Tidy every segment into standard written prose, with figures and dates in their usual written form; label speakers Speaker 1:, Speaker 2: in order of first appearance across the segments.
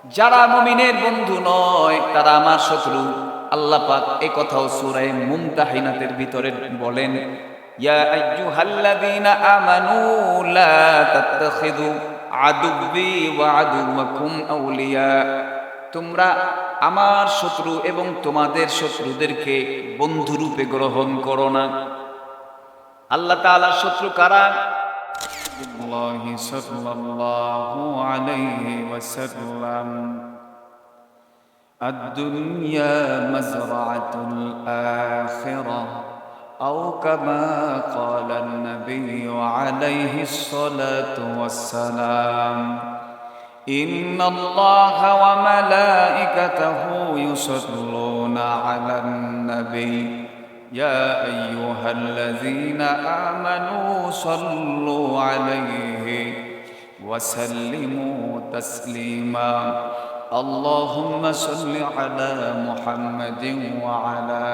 Speaker 1: যারা মুমিনের বন্ধু নয় তারা আমার শত্রু। আল্লাহ পাক এই কথাও সূরা মুমতাহিনাতের ভিতরে বলেন, ইয়া আইয়ুহাল্লাযীনা আমানু লা তাত্তাখিযু আদুব্বি ওয়া আদুওয়াকুম আউলিয়া। তোমরা আমার শত্রু এবং তোমাদের শত্রুদেরকে বন্ধুরূপে গ্রহণ করো না। আল্লাহ তাআলার শত্রু কারা? আল্লাহি সাল্লাল্লাহু আলাইহি ওয়াসাল্লাম, الدنيا مزرعة الآخرة أو كما قال النبي عليه الصلاة والسلام إن الله وملائكته يصلون على النبي يا أيها الذين آمنوا صلوا عليه وسلموا تسليما اللهم صل على محمد وعلى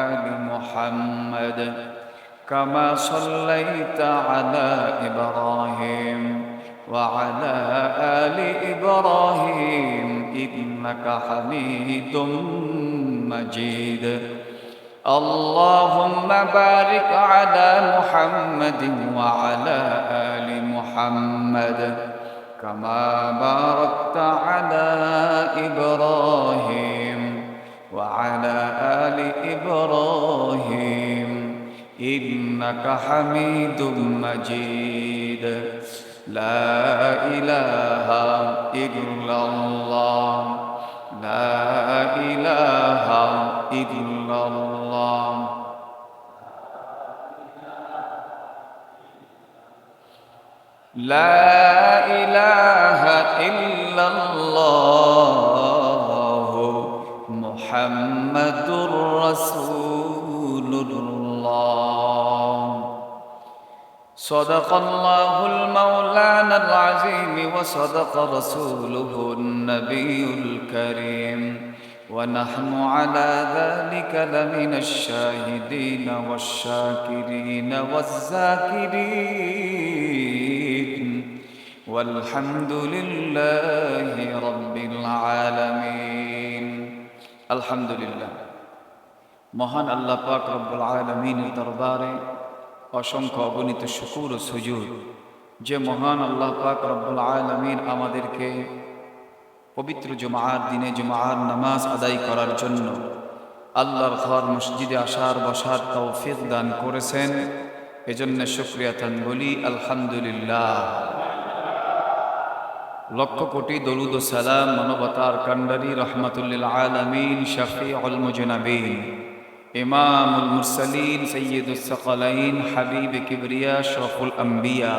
Speaker 1: آل محمد كما صليت على إبراهيم وعلى آل إبراهيم إنك حميد مجيد اللهم بارك على محمد وعلى آل محمد كما باركت على إبراهيم وعلى آل إبراهيم إنك حميد مجيد لا إله إلا الله لا إله إلا الله لا إله إلا الله محمد رسول الله صدق الله المولانا العظيم وصدق رسوله النبي الكريم ونحن على ذلك لمن الشاهدين والشاكرين والذاكرين والحمد لله رب العالمين الحمد لله মহান আল্লাহ পাক রব্বুল আলামিনের দরবারে অসংখ্য অগণিত শুকর ও সুজুদ যে মহান আল্লাহ পাক রব্বুল আলামিন আমাদেরকে পবিত্র জুমার দিনে জুমার নামাজ আদায় করার জন্য আল্লাহর ঘর মসজিদে আসার বসার তৌফিক দান করেছেন। এজন্য শুকরিয়া তান বলি আলহামদুলিল্লাহ। লক্ষ কোটি দরুদ ও সালাম মানবতার কান্ডারি রহমাতুল্লিল আলামিন শফিউল মুজনাবিন ইমামুল মুরসালিন সৈয়দুস সাকালাইন হাবিব কিবরিয়া শরফুল আম্বিয়া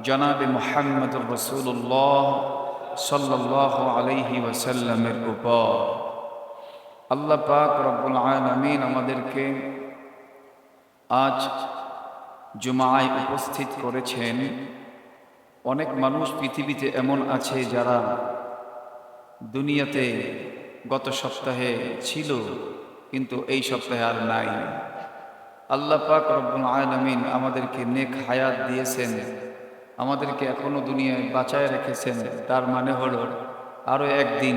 Speaker 1: জনাবে মুহাম্মদুর রাসূলুল্লাহ সাল্লাল্লাহু আলাইহি ওয়াসাল্লামের উপর আল্লাহ পাক রব্বুল আলামিন আমাদেরকে আজ জুমায় উপস্থিত করেছেন। অনেক মানুষ পৃথিবীতে এমন আছে যারা দুনিয়াতে গত সপ্তাহে ছিল কিন্তু এই সপ্তাহে আর নাই। আল্লাহ পাক রব্বুল আলামিন আমাদেরকে নেক হায়াত দিয়েছেন, আমাদেরকে এখনো দুনিয়ায় বাঁচায় রেখেছেন। তার মানে হলো আরও একদিন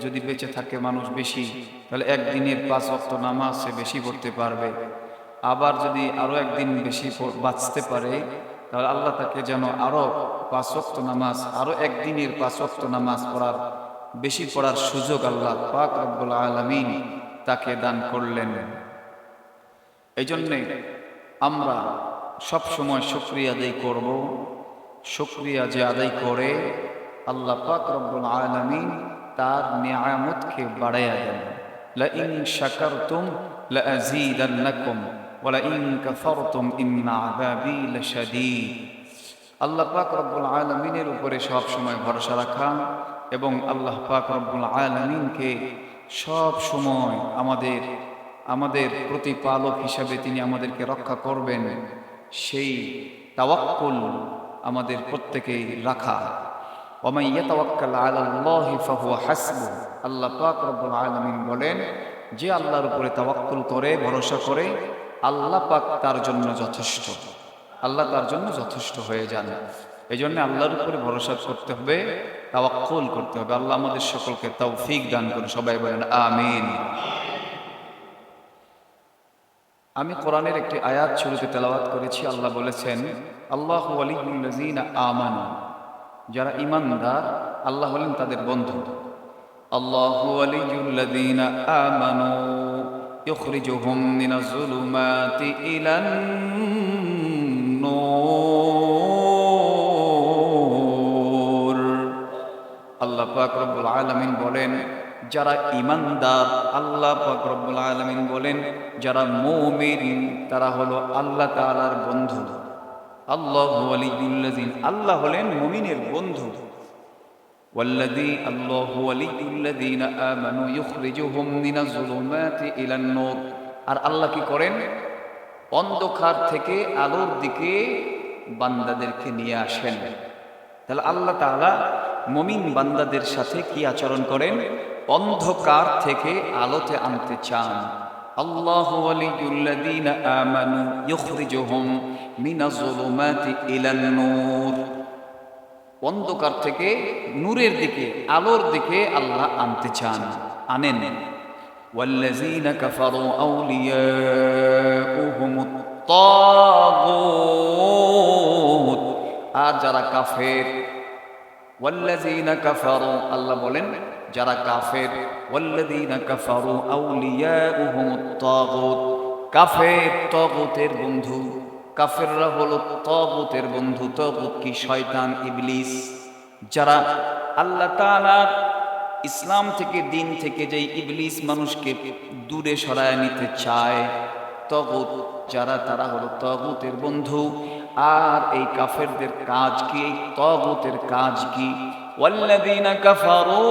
Speaker 1: যদি বেঁচে থাকে মানুষ বেশি, তাহলে একদিনের 5 ওয়াক্ত নামাজ সে বেশি পড়তে পারবে। আবার যদি আরও একদিন বেশি বাঁচতে পারে তাহলে আল্লাহ তাকে যেন আরও 5 ওয়াক্ত নামাজ, আরও একদিনের 5 ওয়াক্ত নামাজ পড়ার বেশি পড়ার সুযোগ আল্লাহ পাক রব্বুল আলামিন তাকে দান করলেন। এই জন্যে আমরা সব সময় শুকরিয়া আদায় করব। শুকরিয়া যে আদায় করে আল্লাহ পাক রব্বুল আলামিন তার নিয়ামতকে বাড়াইয়া দেন। লা ইন শাকারতুম লা আযীদান্নাকুম ওয়া লা ইন কাফারতুম ইন্না আযাবী লাশাদীদ। আল্লাহ পাক রব্বুল আলামিনের উপরে সব সময় ভরসা রাখা এবং আল্লাহ পাক রব্বুল আলামিনকে সব সময় আমাদের প্রতিপালক হিসাবে তিনি আমাদেরকে রক্ষা করবেন, সেই তাওয়াক্কুল আমাদের প্রত্যেকেই রাখা। ওয়া ইয়াতাওয়াক্কাল আলাল্লাহি ফাহুয়া হাসবুহ। আল্লাহ পাক রব্বুল আলামিন বলেন, যে আল্লাহর উপরে তাওয়াক্কুল করে, ভরসা করে, আল্লাহ পাক তার জন্য যথেষ্ট। আল্লাহ তার জন্য যথেষ্ট হয়ে যান। এই জন্য আল্লাহর উপরে ভরসা করতে হবে তাওয়াক্কুল করতে হবে। আল্লাহ আমাদের সকলকে তৌফিক দান করুন, সবাই বলেন আমিন। আমি কোরআনের একটি আয়াত শুরুতে তেলাওয়াত করেছি। আল্লাহ বলেছেন, আল্লাহু ওয়ালিয়ুল্লাযীনা আমানু, যারা ঈমানদার আল্লাহ হলেন তাদের বন্ধু। আল্লাহু ওয়ালিয়ুল্লাযীনা আমানু ইখরিজুহুম মিনাজ যুলুমাতি ইলান নূর। আল্লাহ পাক রব্বুল আলামিন বলেন, যারা ঈমানদার, আল্লাহ পাক রব্বুল আলামিন বলেন যারা মুমিন তারা হলো আল্লাহ তাআলার বন্ধু। আল্লাহু ওয়ালিয়ুল্লাযীন, আল্লাহ হলেন মুমিনের বন্ধু। আল্লাহু ওয়ালিয়ুল্লাযীনা আমানু ইখরিজুহুম মিনাজ যুলুমাতি ইলান নূর। আর আল্লাহ কি করেন? অন্ধকার থেকে আলোর দিকে বান্দাদেরকে নিয়ে আসেন। তাহলে আল্লাহ তাআলা মুমিন বান্দাদের সাথে কি আচরণ করেন? অন্ধকার থেকে আলোতে আনতে চান। আল্লাহু ওয়ালিয়ুল্লাযীনা আমানু ইখরিজুহুম মিনাজ যুলুমাতি ইলান নূর। অন্ধকার থেকে নূরের দিকে, আলোর দিকে আল্লাহ আনতে চান, আনেন। ওয়াল্লাযীনা কাফারু আউলিয়াউহুমুত তাগুত। আর যারা কাফের, ওয়াল্লাযীনা কাফারু, আল্লাহ বলেন যারা কাফের, ওয়াল্লাযীনা কাফারু আউলিয়াউহুমুত তাগুত, কাফের তাগুতের বন্ধু। কাফেররা হলো তাগুতের বন্ধু। তাগুত কি? শয়তান, ইবলিস। যারা আল্লাহ তাআলার ইসলাম থেকে, দিন থেকে যেই ইবলিস মানুষকে দূরে সরায় নিতে চায়, তাগুত যারা, তারা হলো তাগুতের বন্ধু। আর এই কাফেরদের কাজ কি? এই তাগুতের কাজ কি? ওয়াল্লাযীনা কাফারু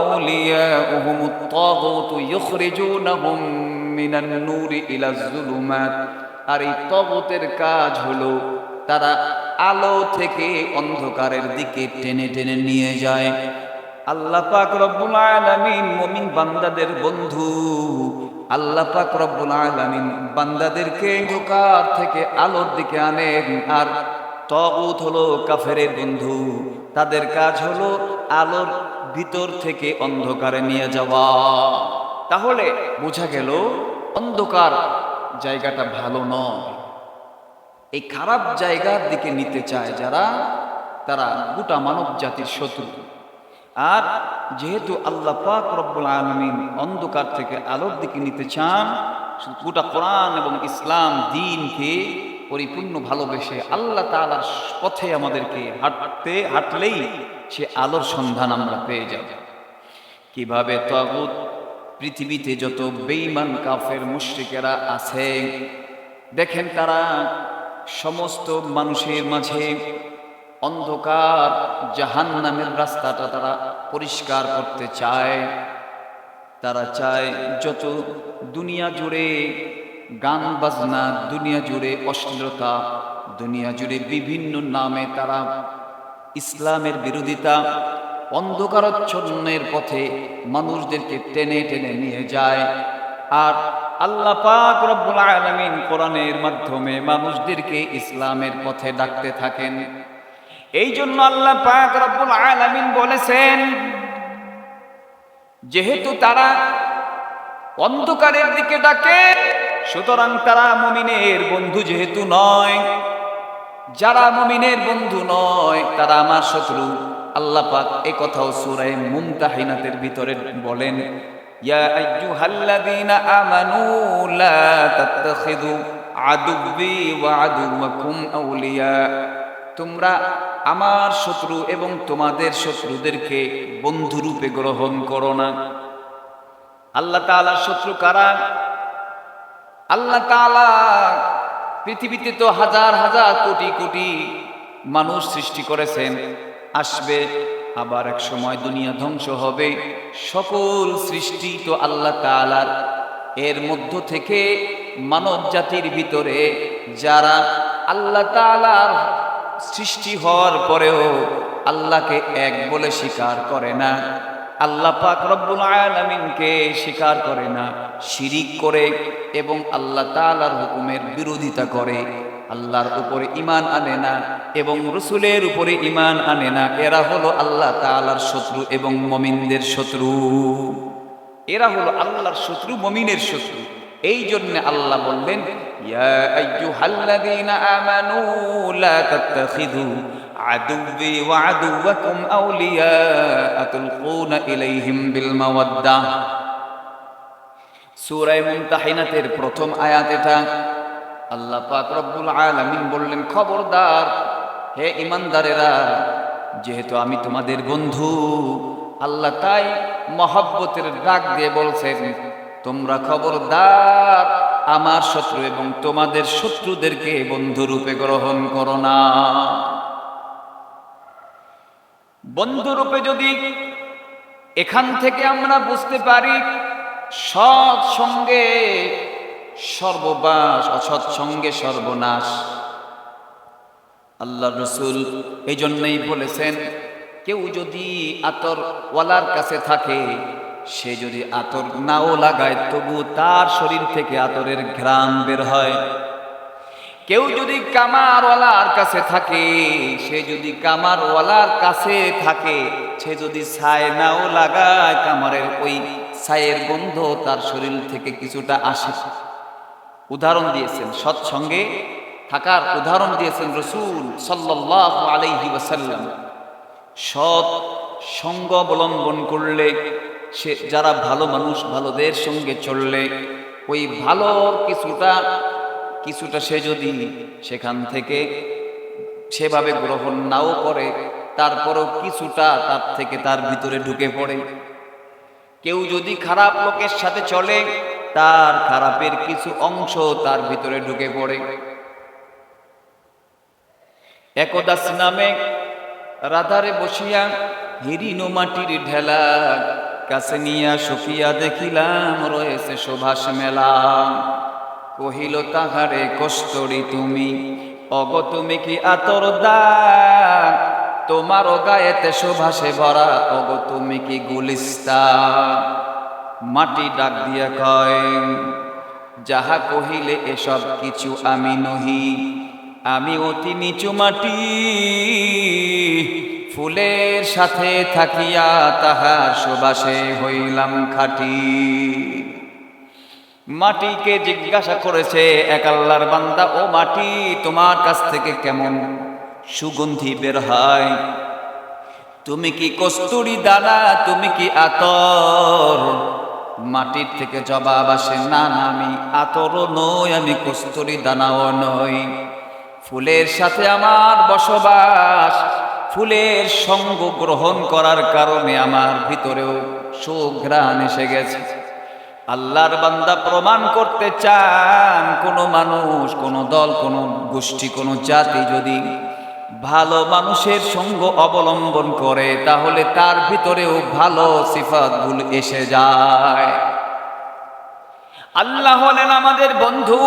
Speaker 1: আউলিয়াউহুমুত তাগুত ইখরিজুনাহুম মিনান নূরি ইলাজ যুলুমাত। আর এই তাগুতের কাজ হলো তারা আলো থেকে অন্ধকারের দিকে টেনে টেনে নিয়ে যায়। আল্লাহ পাক রব্বুল আলামিন মুমিন বান্দাদের বন্ধু। আল্লাহ পাক রব্বুল আলামিন বান্দাদেরকে অন্ধকার থেকে আলোর দিকে আনেন। আর তাগুত হলো কাফেরের বন্ধু। তাদের কাজ হলো আলোর ভিতর থেকে অন্ধকারে নিয়ে যাওয়া। তাহলে বোঝা গেল অন্ধকার জায়গাটা ভালো নয়। এই খারাপ জায়গার দিকে নিতে চায় যারা, তারা গোটা মানব জাতির শত্রু। আর যেহেতু আল্লাহ পাক রব্বুল আলামিন অন্ধকার থেকে আলোর দিকে নিতে চান, গোটা কোরআন এবং ইসলাম দ্বীনকে পরিপূর্ণ ভালোবেসে আল্লাহ তাআলার পথে আমাদেরকে হাঁটলেই সে আলোর সন্ধান আমরা পেয়ে যাব। কিভাবে? তাগুত, পৃথিবীতে যত বেঈমান কাফের মুশরিকেরা আছে, দেখেন তারা সমস্ত মানুষের মাঝে অন্ধকার জাহান্নামের রাস্তাটা তারা পরিষ্কার করতে চায়। তারা চায় যত দুনিয়া জুড়ে গান বাজনা, দুনিয়া জুড়ে অশ্লীলতা, দুনিয়া জুড়ে বিভিন্ন নামে তারা ইসলামের বিরোধিতা, অন্ধকারাচ্ছন্নের পথে মানুষদেরকে টেনে টেনে নিয়ে যায়। আর আল্লাহ পাক রব্বুল আলামিন কোরআনের মাধ্যমে মানুষদেরকে ইসলামের পথে ডাকতে থাকেন। এই জন্য আল্লাহ পাক রব্বুল আলামিন বলেছেন, যেহেতু তারা অন্ধকারের দিকে ডাকে, সুতরাং তারা মুমিনের বন্ধু যেহেতু নয়, যারা মুমিনের বন্ধু নয় তারা আমার শত্রু। আল্লাহ পাক এই কথাও সূরা মুমতাহিনাতের ভিতরে বলেন, ইয়া আইয়ুহাল্লাযীনা আমানু লা তাত্তাখিযু আদুব্বি ওয়া আদুওয়াকুম আউলিয়া। তোমরা আমার শত্রু এবং তোমাদের শত্রুদেরকে বন্ধুরূপে গ্রহণ করো না। আল্লাহ তাআলার শত্রু কারা? আল্লাহ তাআলা পৃথিবীতে তো হাজার হাজার কোটি কোটি মানুষ সৃষ্টি করেছেন। আসবে আবার এক সময় দুনিয়া ধ্বংস হবে। সকল সৃষ্টি তো আল্লাহ তাআলার। এর মধ্য থেকে মানব জাতির ভিতরে যারা আল্লাহ তাআলার সৃষ্টি হওয়ার পরেও আল্লাহকে এক বলে স্বীকার করে না, আল্লাহ পাক রব্বুল আলামিনকে স্বীকার করে না, শিরিক করে এবং আল্লাহ তাআলার হুকুমের বিরোধিতা করে, আল্লাহর উপরে ঈমান আনে না এবং রাসূলের উপরে ঈমান আনে না, এরা হলো আল্লাহ তাআলার শত্রু এবং মুমিনদের শত্রু। এরা হলো আল্লাহর শত্রু, মুমিনের শত্রু। এই জন্য আল্লাহ বললেন, ইয়া আইয়ুহাল্লাযীনা আমানু লা তাত্তাখিযু আদুওয়ি ওয়া আদুওয়াকুম আউলিয়া তুলকুনা ইলাইহিম বিল মাওয়াদ্দাহ। সূরা মুমতাহিনাতের প্রথম আয়াত এটা। আল্লাহ পাক রব্বুল আলামিন বললেন, খবরদার হে ঈমানদারেরা, যেহেতু আমি তোমাদের বন্ধু, আল্লাহ তাই মহব্বতের ডাক দিয়ে বলছেন, তোমরা খবরদার আমার শত্রু এবং তোমাদের শত্রুদেরকে বন্ধুরূপে গ্রহণ করো না। বন্ধুরূপে যদি এখান থেকে আমরা বুঝতে পারি সৎ সঙ্গে সর্ববাস, অসৎ সঙ্গে সর্বনাশ। আল্লাহ রসুল এই জন্যই বলেছেন, কেউ যদি আতর ওয়ালার কাছে থাকে, সে যদি আতর নাও লাগায় তবু তার শরীর থেকে আতরের ঘ্রাণ বের হয়। কেউ যদি কামারওয়ালার কাছে থাকে, সে যদি কামারওয়ালার কাছে থাকে, সে যদি ছাই নাও লাগায়, কামারের ওই ছাইয়ের গন্ধ তার শরীর থেকে কিছুটা আসে। উদাহরণ দিয়েছেন সৎসঙ্গে থাকার, উদাহরণ দিয়েছেন রাসূল সাল্লাল্লাহু আলাইহি ওয়াসাল্লাম। সৎ সঙ্গ অবলম্বন করলে, সে যারা ভালো মানুষ, ভালোদের সঙ্গে চললে, ওই ভালো কিছুটা সে যদি সেখান থেকে সেভাবে গ্রহণ নাও করে, তারপরও কিছুটা তার থেকে তার ভিতরে ঢুকে পড়ে। কেউ যদি খারাপ লোকের সাথে চলে, তার খারাপের কিছু অংশ তার ভিতরে ঢুকে পড়ে। একদাস নামে রাধারে বসিয়া হিরিন মাটির ঢেলা, কাছে নিয়া সফিয়া দেখিলাম রয়েছে সুভাষ মেলা। কহিল তাহারে কষ্টরি তুমি, অগ তুমি কি আতর দাগ, তোমার গায়েতে সুভাষে ভরা, অগ তুমি কি গুলিস্তা। মাটি ডাক দিয়া কয়, যাহা কহিলে এসব কিছু আমি নহি, আমি অতি নিচু মাটি, ফুলের সাথে থাকিয়া তাহার সুবাসে হইলাম খাঁটি। মাটিকে জিজ্ঞাসা করেছে এক আল্লাহর বান্দা, ও মাটি, তোমার কাছ থেকে কেমন সুগন্ধি বের হয়? তুমি কি কস্তুরী দানা, তুমি কি আতর? মাটির থেকে জবাব আসে, না না, আমি আতরও নই, আমি কস্তুরী দানাও নই। ফুলের সাথে আমার বসবাস, ফুলের সঙ্গ গ্রহণ করার কারণে আমার ভিতরেও সুঘ্রাণ এসে গেছে। আল্লাহর বান্দা প্রমাণ করতে চান, কোনো মানুষ, কোনো দল, কোনো গোষ্ঠী, কোনো জাতি যদি ভালো মানুষের সঙ্গ অবলম্বন করে, তাহলে তার ভিতরেও ভালো সিফাতগুলো এসে যায়। আল্লাহ হলেন আমাদের বন্ধু।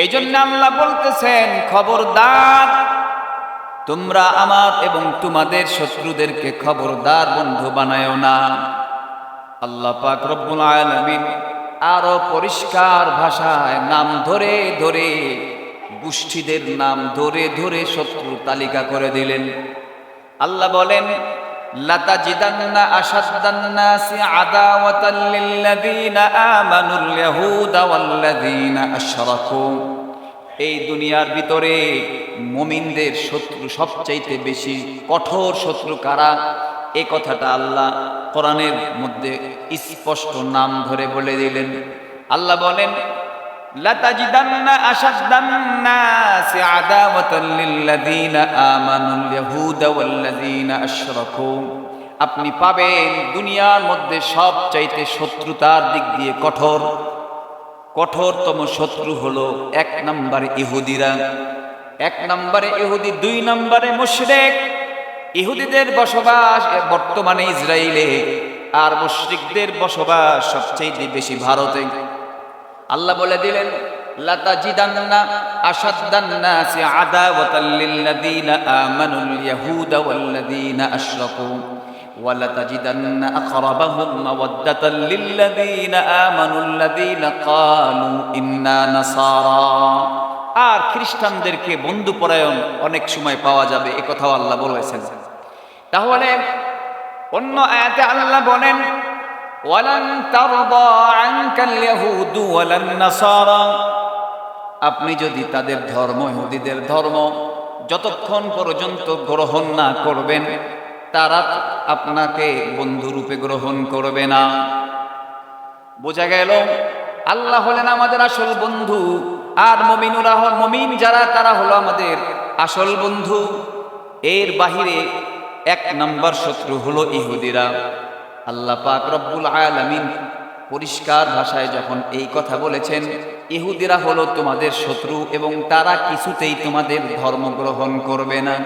Speaker 1: এই জন্য আল্লাহ বলতেছেন, খবরদার তোমরা আমার এবং তোমাদের শত্রুদেরকে খবরদার বন্ধু বানায়ো না। আল্লাহ পাক রব্বুল আলামিন আরো পরিষ্কার ভাষায় নাম ধরে ধরে, গোষ্ঠীদের নাম ধরে ধরে শত্রু তালিকা করে দিলেন। আল্লাহ বলেন, লাতাজিদান্না আশাদ্দান নাসি আদাওয়াতাল লিল্লাযীনা আমানুল ইয়াহুদা ওয়াল্লাযীনা আশরাকু। এই দুনিয়ার ভিতরে মুমিনদের শত্রু সবচাইতে বেশি কঠোর শত্রু কারা, এই কথাটা আল্লাহ কোরআনের মধ্যে স্পষ্ট নাম ধরে বলে দিলেন। আল্লাহ বলেন, লাতাজিদান্না আশাদ্দান নাসি আদাওয়াতাল লিল্লাযীনা আমানুল ইয়াহুদা ওয়াল্লাযীনা আশরাকু। আপনি পাবেন দুনিয়ার মধ্যে সবচাইতে শত্রুতার দিক দিয়ে কঠোরতম শত্রু হলো 1 নম্বরে ইহুদিরা, 1 নম্বরে ইহুদি, 2 নম্বরে মুশরিক। ইহুদিদের বসবাস বর্তমানে ইসরায়েলে, আর মুশরিকদের বসবাস সবচেয়ে বেশি ভারতে। আল্লাহ বলে দিলেন, লাতাজিদান্না আশাদ্দান নাসি আদাওয়াতাল লিল্লাযীনা আমানুল ইয়াহুদা ওয়াল্লাযীনা আশরাকু ওয়া লাতাজিদান্না আকরাবাহুম মাওয়াদ্দাতাল লিল্লাযীনা আমানুল্লাযীনা ক্বালু ইন্না নাসারা। আর খ্রিস্টানদেরকে বন্ধুপরায়ণ অনেক সময় পাওয়া যাবে, এ কথাও আল্লাহ বলেছেন। তাহলে অন্য আয়াতে আল্লাহ বলেন, ওয়ালান তারদা আনকাল ইয়াহুদু ওয়ালান নাসারা, আপনি যদি তাদের ধর্ম, ইহুদিদের ধর্ম যতক্ষণ পর্যন্ত গ্রহণ না করবেন, তারা আপনাকে বন্ধুরূপে গ্রহণ করবে না। বোঝা গেল আল্লাহ হলেন আমাদের আসল বন্ধু, আর মুমিন যারা তারা হলো আমাদের আসল বন্ধু। এর বাহিরে এক নাম্বার শত্রু হলো ইহুদিরা। আল্লাহ পাক রব্বুল আলামিন পরিষ্কার ভাষায় যখন এই কথা বলেছেন, ইহুদিরা হলো তোমাদের শত্রু এবং তারা কিছুতেই তোমাদের ধর্ম গ্রহণ করবে না,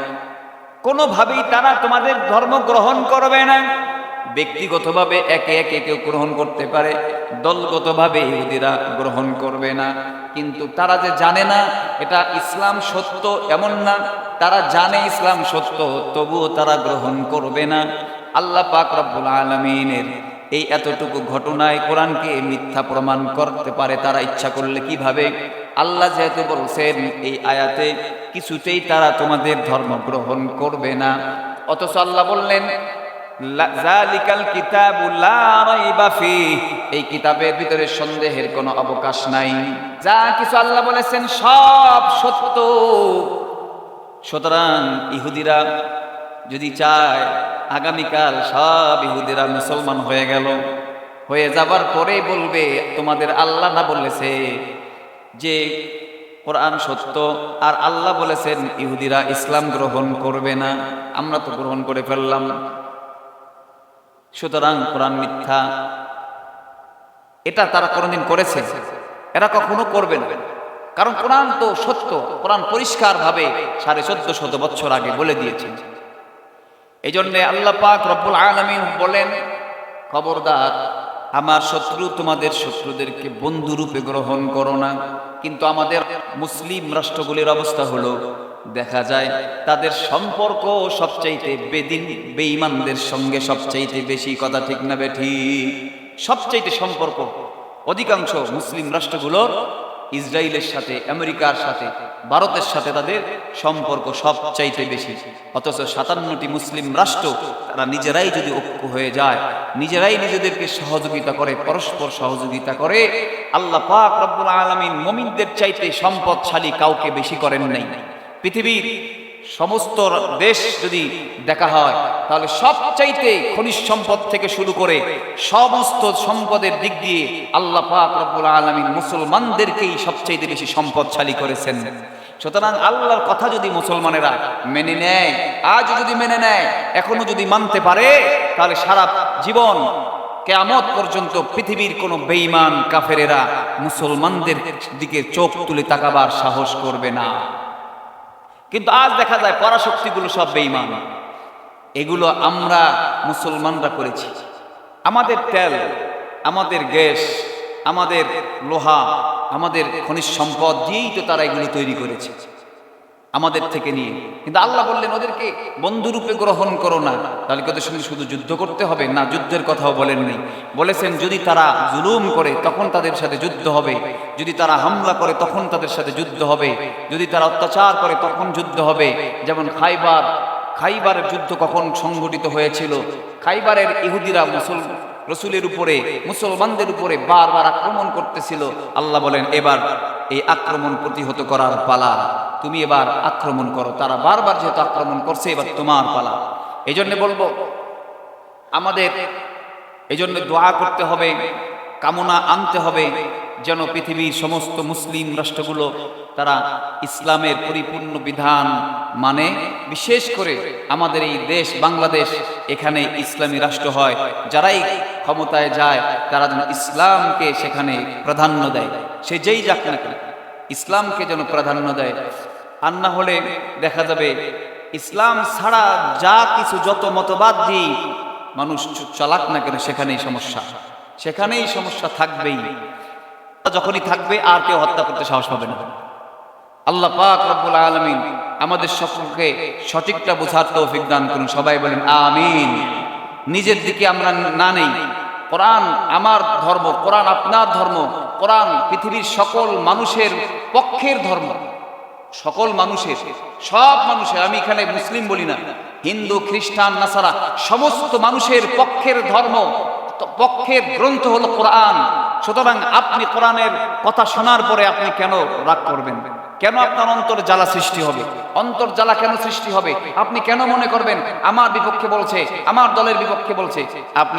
Speaker 1: কোনোভাবেই তারা তোমাদের ধর্ম গ্রহণ করবে না। ব্যক্তিগতভাবে একে একে কেউ গ্রহণ করতে পারে, দলগতভাবে ইহুদিরা গ্রহণ করবে না। কিন্তু তারা যে জানে না এটা ইসলাম সত্য এমন না, তারা জানে ইসলাম সত্য, তবুও তারা গ্রহণ করবে না। আল্লাহ পাক রব্বুল আলামিনের এই এতটুকু ঘটনায় কোরআনকে মিথ্যা প্রমাণ করতে পারে তারা ইচ্ছা করলে কিভাবে? আল্লাহ যেহেতু বলছেন এই আয়াতে কিছুতেই তারা তোমাদের ধর্ম গ্রহণ করবে না, অথচ আল্লাহ বললেন যালিকাল কিতাবু লা রাইবা ফীহ, এই কিতাবের ভিতরে সন্দেহের কোনো অবকাশ নাই। যা কিছু আল্লাহ বলেছেন সব সত্য। সুতরাং ইহুদিরা যদি চায় আগামীকাল সব ইহুদিরা মুসলমান হয়ে গেল, হয়ে যাবার পরেই বলবে তোমাদের আল্লাহ না বলেছে যে কোরআন সত্য, আর আল্লাহ বলেছেন ইহুদিরা ইসলাম গ্রহণ করবে না, আমরা তো গ্রহণ করে ফেললাম, সুতরাং কোরআন মিথ্যা। এটা তারা কোনদিন করেছে? এরা কখনো করবে না, কারণ কোরআন তো সত্য। কোরআন পরিষ্কারভাবে 1450 বছর আগে বলে দিয়েছে। এই জন্যে আল্লাহ পাক রব্বুল আলামিন বলেন, খবরদার আমার শত্রু তোমাদের শত্রুদেরকে বন্ধুরূপে গ্রহণ করো না। কিন্তু আমাদের মুসলিম রাষ্ট্রগুলির অবস্থা হলো, দেখা যায় তাদের সম্পর্ক সবচাইতে বেঈমানদের সঙ্গে সবচাইতে বেশি, কথা ঠিক না বেঠিক? সবচাইতে সম্পর্ক অধিকাংশ মুসলিম রাষ্ট্রগুলোর ইসরায়েলের সাথে, আমেরিকার সাথে, ভারতের সাথে তাদের সম্পর্ক সবচাইতে বেশি। অথচ 57টি মুসলিম রাষ্ট্র তারা নিজেরাই যদি ঐক্য হয়ে যায়, নিজেরাই নিজেদেরকে সহযোগিতা করে, পরস্পর সহযোগিতা করে, আল্লাহ পাক রব্বুল আলামিন মুমিনদের চাইতে সম্পদশালী কাউকে বেশি করেন নাই। পৃথিবীর সমস্ত দেশ যদি দেখা হয় তাহলে সবচাইতে খনিজ সম্পদ থেকে শুরু করে সমস্ত সম্পদের দিক দিয়ে আল্লাহ পাক রব্বুল আলামিন মুসলমানদেরকেই সবচাইতে বেশি সম্পদশালী করেছেন। সুতরাং আল্লাহর কথা যদি মুসলমানেরা মেনে নেয়, আজ যদি মেনে নেয়, এখনো যদি মানতে পারে, তাহলে সারা জীবন কিয়ামত পর্যন্ত পৃথিবীর কোনো বেঈমান কাফেরেরা মুসলমানদের দিকে চোখ তুলে তাকাবার সাহস করবে না। কিন্তু আজ দেখা যায় পরাশক্তিগুলো সব বেঈমান। এগুলো আমরা মুসলমানরা করেছি। আমাদের তেল, আমাদের গ্যাস, আমাদের লোহা, আমাদের খনিজ সম্পদ দিয়েই তো তারা এগুলো তৈরি করেছে আমাদের থেকে নিয়ে। কিন্তু আল্লাহ বললেন ওদেরকে বন্ধুরূপে গ্রহণ করো না। তাহলে ওদের সঙ্গে শুধু যুদ্ধ করতে হবে? না, যুদ্ধের কথাও বলেন নাই। বলেছেন যদি তারা জুলুম করে তখন তাদের সাথে যুদ্ধ হবে, যদি তারা হামলা করে তখন তাদের সাথে যুদ্ধ হবে, যদি তারা অত্যাচার করে তখন যুদ্ধ হবে। যেমন খাইবারের যুদ্ধ কখন সংঘটিত হয়েছিল? খাইবারের ইহুদিরা রসুলের উপরে, মুসলমানদের উপরে বারবার আক্রমণ করতেছিল। আল্লাহ বলেন এবার এই আক্রমণ প্রতিহত করার পালা, তুমি এবার আক্রমণ করো। তারা বারবার যেহেতু আক্রমণ করছে, এবার তোমার পালা। এই জন্য বলবো আমাদের এই জন্য দোয়া করতে হবে, কামনা আনতে হবে যেন পৃথিবীর সমস্ত মুসলিম রাষ্ট্রগুলো তারা ইসলামের পরিপূর্ণ বিধান মানে, বিশেষ করে আমাদের এই দেশ বাংলাদেশ, এখানে ইসলামী রাষ্ট্র হয়। যারাই ক্ষমতায় যায় তারা যেন ইসলামকে সেখানে প্রাধান্য দেয়, সে যেই যাক না কেন, ইসলামকে যেন প্রাধান্য দেয়। আর না হলে দেখা যাবে ইসলাম ছাড়া যা কিছু যত মতবাদ দিয়ে মানুষ চালাক না কেন, সেখানেই সমস্যা থাকবেই। যখনই থাকবে আর কেউ হত্যা করতে সাহস পাবে না। আল্লাহ পাক রব্বুল আলামিন আমাদের সকলকে সঠিকটা বোঝার তৌফিক দান করুন। সবাই বলেন আমিন। নিজের দিকে আমরা না নেই। কোরআন আমার ধর্ম, কোরআন আপনার ধর্ম, কোরআন পৃথিবীর সকল মানুষের পক্ষের ধর্ম। সকল মানুষের, সব মানুষের, আমি এখানে মুসলিম বলি না, হিন্দু খ্রিস্টান নাসারা সমস্ত মানুষের পক্ষের ধর্ম, পক্ষের গ্রন্থ হলো কোরআন। সুতরাং আপনি কোরআনের কথা শোনার পরে আপনি কেন রাগ করবেন? কেন আপনার অন্তর জ্বালা সৃষ্টি হবে? অন্তর জ্বালা কেন সৃষ্টি হবে? আপনি কেন মনে করবেন আমার বিপক্ষে বলছে, আমার দলের বিপক্ষে বলছে? আপনি